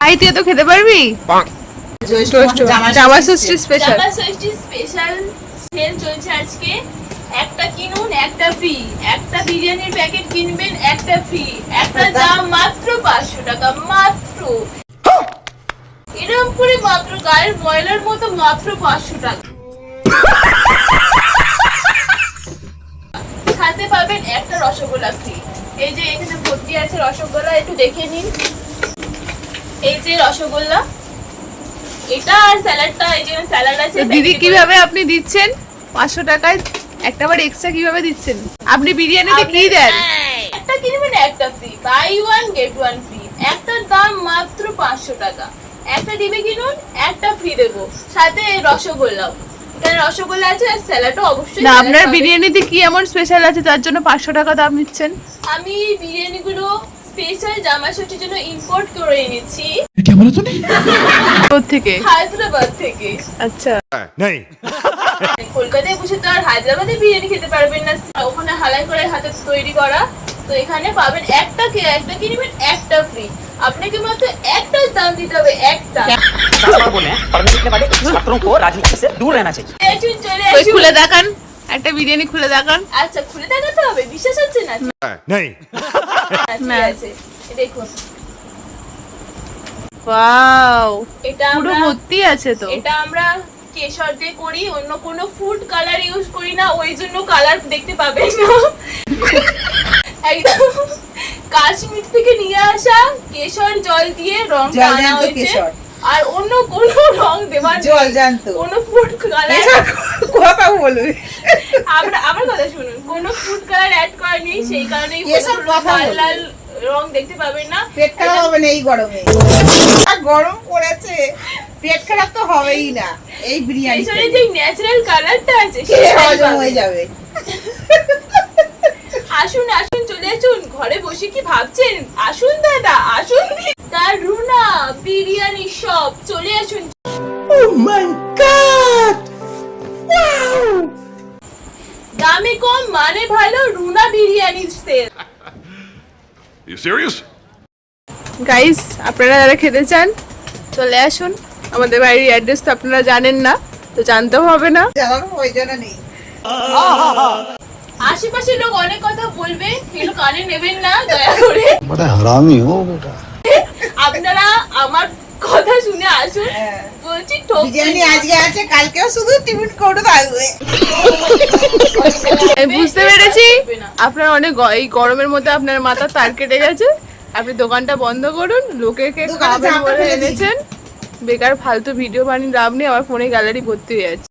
I তুই তো খেতে পারবি? জামা ষষ্ঠী স্পেশাল সেল চলছে আজকে। একটা কিনুন একটা ফ্রি, একটা বিরিয়ানির প্যাকেট কিনবেন একটা ফ্রি, একটা দাম মাত্র 500 টাকা। মাত্র এরকম করে মাত্র গায়ের ময়লার মতো মাত্র 500 টাকা। সাথে পাবেন একটা রসগোল্লা ফ্রি। এই যে এখানে ভর্তি আছে রসগোল্লা, একটু দেখে নিন। এই যে রসগোল্লা, এটা আর স্যালাডটা, এই যে স্যালাড আছে। দিদি কিভাবে আপনি দিচ্ছেন 500 টাকায় একটা বার এক্সট্রা কিভাবে দিচ্ছেন? আপনি বিরিয়ানিতে কি দেন? একটা কিনবেন একটা free, buy one get one free. একটার দাম মাত্র 500 টাকা। একটা ডিবে কিনুন একটা ফ্রি দেবো, সাথে রসগোল্লাও। এখানে রসগোল্লা আছে আর স্যালাডও অবশ্যই। না, আপনার বিরিয়ানিতে কি এমন স্পেশাল আছে যার জন্য 500 টাকা দাম নিচ্ছেন? আমি বিরিয়ানিগুলো স্পেশাল জামা ষষ্ঠীর জন্য ইম্পোর্ট করে এনেছি। কোথা থেকে? হায়দ্রাবাদ থেকে। আচ্ছা, কলকাতায় বসে তো আর হায়দ্রাবাদে বিরিয়ানি খেতে পারবেন না, ওখানে হালাই করে হাতে তৈরি করা। তো এখানে পাবেন একটা কিনবেন একটা ফ্রি। আপনাকে মাত্র একটার দাম দিতে হবে, একটা। চলে ওই আসুন। খুলে দেখান, একটা বিরিয়ানি খুলে দেখান। আচ্ছা, খুলে দেখাতে হবে? বিশ্বাস হচ্ছে না? ঠিক আছে, দেখুন। ওয়াও, এটা পুরো আমরা ভর্তি আছে তো। এটা আমরা কেশর দিয়ে করি, অন্য কোনো ফুড কালার ইউজ করি না, ওই জন্য কালার দেখতে পাবেন না। একদম কাশ্মীর থেকে নিয়ে আসা কেশর জল দিয়ে রং আনা হয়েছে, আর অন্য কোনো রং দেওয়ার জল জানতো কোনো ফুড কালার। কথা বলবে, আমার কথা শুনুন, কোনো ফুড কালার অ্যাড করা নেই, সেই কারণে এসব কথা লাল বলবে। লাল রং দেখতে পাবেন না। পেট খারাপ হবে না এই গরমে। গরম পড়েছে, পেট খারাপ তো হবেই না এই বিরিয়ানি। কেশরের যে ন্যাচারাল কালারটা আছে হজম হয়ে যাবে। আসুন আসুন, চলে আসুন। ঘরে বসে কি ভাবছেন? আসুন দাদা, আসুন। তার রুনা বিরিয়ানি শপ, চলে আসুন। Oh my God! Wow! দামে কম মানে ভালো, Runa biryani sale. You serious? Guys, আপনারা যারা খেতে চান চলে আসুন। আমাদের বাড়ির অ্যাড্রেস তো আপনারা জানেন না, তো জানতেও হবে না। জানার প্রয়োজন নেই। আশেপাশের লোক অনেক কথা বলবে, এগুলো কানে নেবেন না দয়া করে। बड़ा हरामी हो बेटा। আপনারা আমার কথা শুনে আসুন। হ্যাঁ। বলছি বিরিয়ানি আজকে আছে, কালকেও শুধু টিফিন করে থাকবে। আমি বুঝতে পেরেছি আপনার অনেক এই গরমের মধ্যে আপনার মাথা তার কেটে গেছে। আপনি দোকানটা বন্ধ করুন, লোকেকে দোকানে খাবেন চাপটা বলে ফেলে দিই। এনেছেন, বেকার ফালতু ভিডিও বানিয়ে লাভ নেই। আমার ফোনে গ্যালারি ভর্তি হয়ে যাচ্ছে।